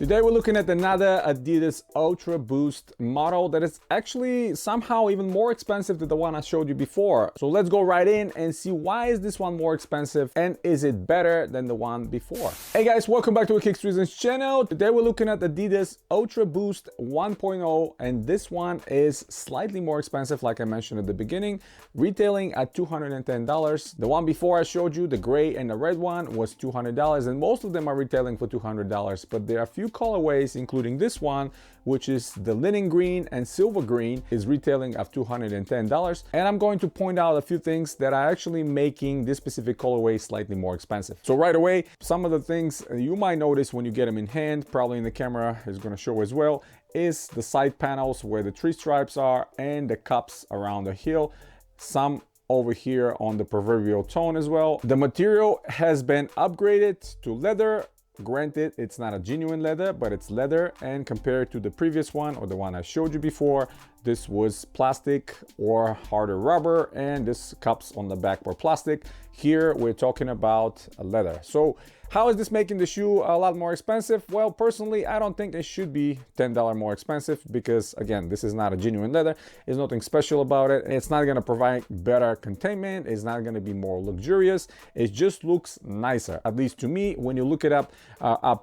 Today we're looking at another Adidas Ultra Boost model that is actually somehow even more expensive than the one I showed you before. So let's go right in and see why is this one more expensive and is it better than the one before. Hey guys, welcome back to a Kicks Reasons channel. Today we're looking at Adidas Ultra Boost 1.0 and this one is slightly more expensive like I mentioned at the beginning, retailing at $210. The one before I showed you, the gray and the red one, was $200 and most of them are retailing for $200, but there are a few colorways, including this one, which is the linen green and silver green, is retailing at $210. And I'm going to point out a few things that are actually making this specific colorway slightly more expensive. So right away, some of the things you might notice when you get them in hand, probably in the camera is going to show as well, is the side panels where the three stripes are and the cups around the heel. Some over here on the proverbial tone as well. The material has been upgraded to leather. Granted, it's not a genuine leather, but it's leather, and compared to the previous one or the one I showed you before, this was plastic or harder rubber, and this cups on the back were plastic. Here we're talking about leather. So how is this making the shoe a lot more expensive? Well, personally, I don't think it should be $10 more expensive because, again, this is not a genuine leather. There's nothing special about it. It's not going to provide better containment. It's not going to be more luxurious. It just looks nicer, at least to me. When you look it up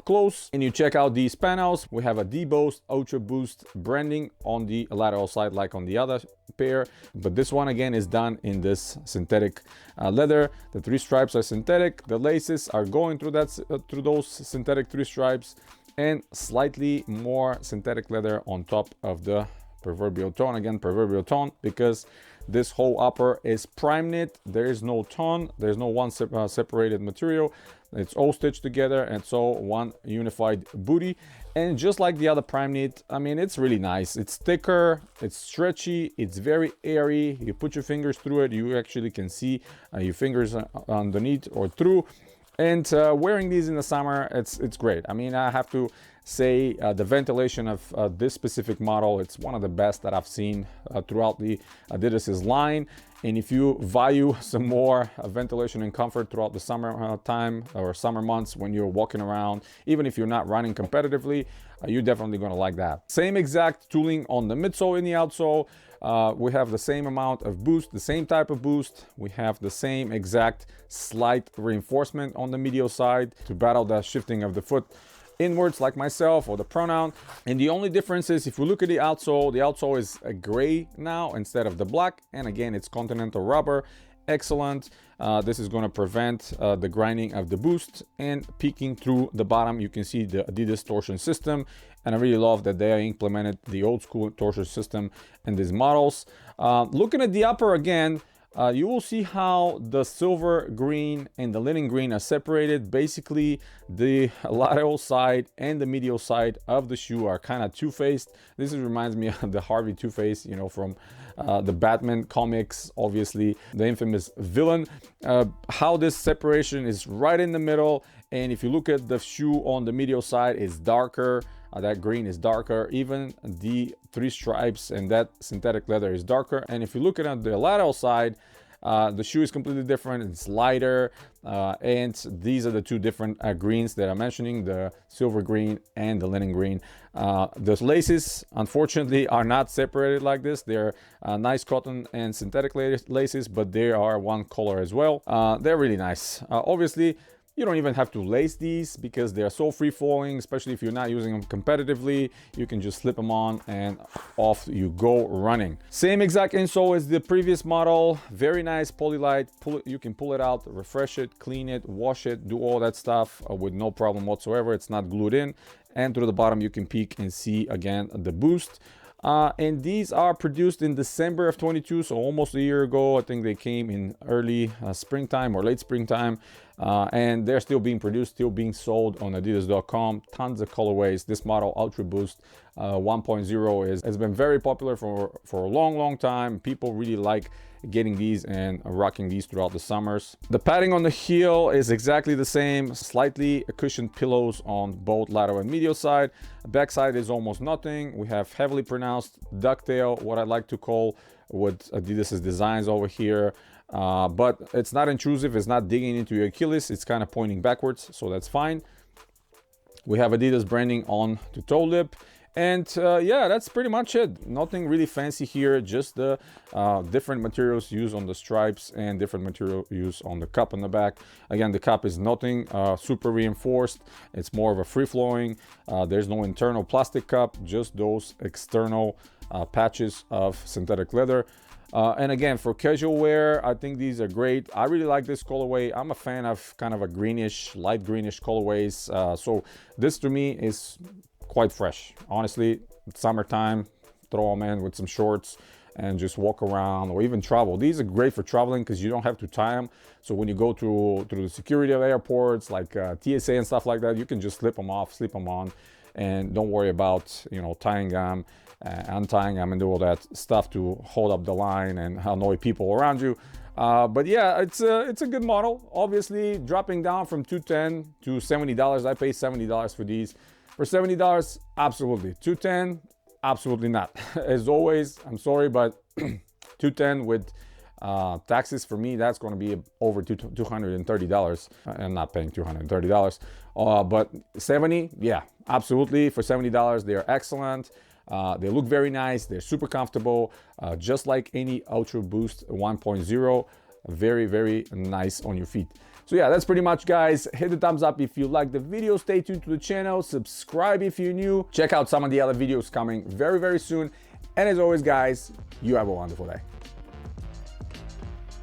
close and you check out these panels, we have a DBOST Ultra Boost branding on the lateral side like on the other pair, but this one again is done in this synthetic leather. The three stripes are synthetic. The laces are going through through those synthetic three stripes, and slightly more synthetic leather on top of the proverbial tone. Again, proverbial tone because this whole upper is prime knit. There is no tone. There's no one separated material. It's all stitched together, and so one unified booty. And just like the other prime knit, I mean, it's really nice. It's thicker, it's stretchy, it's very airy. You put your fingers through it, you actually can see your fingers underneath or through. And wearing these in the summer, it's great. I mean, I have to say the ventilation of this specific model, it's one of the best that I've seen throughout the Adidas's line. And if you value some more ventilation and comfort throughout the summer time or summer months when you're walking around, even if you're not running competitively, you're definitely going to like that. Same exact tooling on the midsole and the outsole. We have the same amount of boost, the same type of boost. We have the same exact slight reinforcement on the medial side to battle the shifting of the foot inwards like myself or the pronoun. And the only difference is if you look at the outsole is a gray now instead of the black, and again it's continental rubber. Excellent. This is going to prevent the grinding of the boost, and peeking through the bottom you can see the Adidas torsion system, and I really love that they implemented the old school torsion system in these models. Looking at the upper again, you will see how the silver green and the linen green are separated. Basically, the lateral side and the medial side of the shoe are kind of two-faced. This reminds me of the Harvey Two-Face, you know, from the Batman comics, obviously, the infamous villain. How this separation is right in the middle, and if you look at the shoe on the medial side, it's darker. That green is darker. Even the three stripes and that synthetic leather is darker. And if you look at the lateral side, the shoe is completely different. It's lighter, and these are the two different greens that I'm mentioning, the silver green and the linen green. The laces, unfortunately, are not separated like this. They're nice cotton and synthetic laces, but they are one color as well. They're really nice. Obviously, you don't even have to lace these because they're so free-flowing, especially if you're not using them competitively. You can just slip them on and off you go running. Same exact insole as the previous model. Very nice Polylite. You can pull it out, refresh it, clean it, wash it, do all that stuff with no problem whatsoever. It's not glued in. And through the bottom you can peek and see again the boost. And these are produced in December of 22, so almost a year ago. I think they came in early springtime or late springtime, and they're still being produced, still being sold on adidas.com. Tons of colorways. This model, Ultra Boost 1.0, has been very popular for a long time. People really like getting these and rocking these throughout the summers. The padding on the heel is exactly the same, slightly cushioned pillows on both lateral and medial side. Back side is almost nothing. We have heavily pronounced ducktail, what I like to call with Adidas's designs over here. But it's not intrusive, it's not digging into your Achilles, it's kind of pointing backwards, so that's fine. We have Adidas branding on the toe lip. And yeah, that's pretty much it. Nothing really fancy here, just the different materials used on the stripes and different material used on the cup on the back. Again, the cup is nothing super reinforced. It's more of a free-flowing. There's no internal plastic cup, just those external patches of synthetic leather. And again, for casual wear, I think these are great. I really like this colorway. I'm a fan of kind of a greenish, light greenish colorways. So this to me is quite fresh. Honestly, summertime, throw them in with some shorts and just walk around or even travel. These are great for traveling because you don't have to tie them. So when you go through the security of airports like TSA and stuff like that, you can just slip them off, slip them on, and don't worry about, you know, tying them, untying them, and do all that stuff to hold up the line and annoy people around you. But yeah, it's a good model. Obviously, dropping down from $210 to $70. I pay $70 for these. For $70, absolutely. $210, absolutely not. As always, I'm sorry, but $210 with taxes, for me, that's going to be over $230. I'm not paying $230. But $70, yeah, absolutely. For $70, they are excellent. They look very nice. They're super comfortable, just like any Ultra Boost 1.0. Very, very nice on your feet. So yeah, that's pretty much, guys. Hit the thumbs up if you like the video. Stay tuned to the channel. Subscribe if you're new. Check out some of the other videos coming very, very soon. And as always, guys, you have a wonderful day.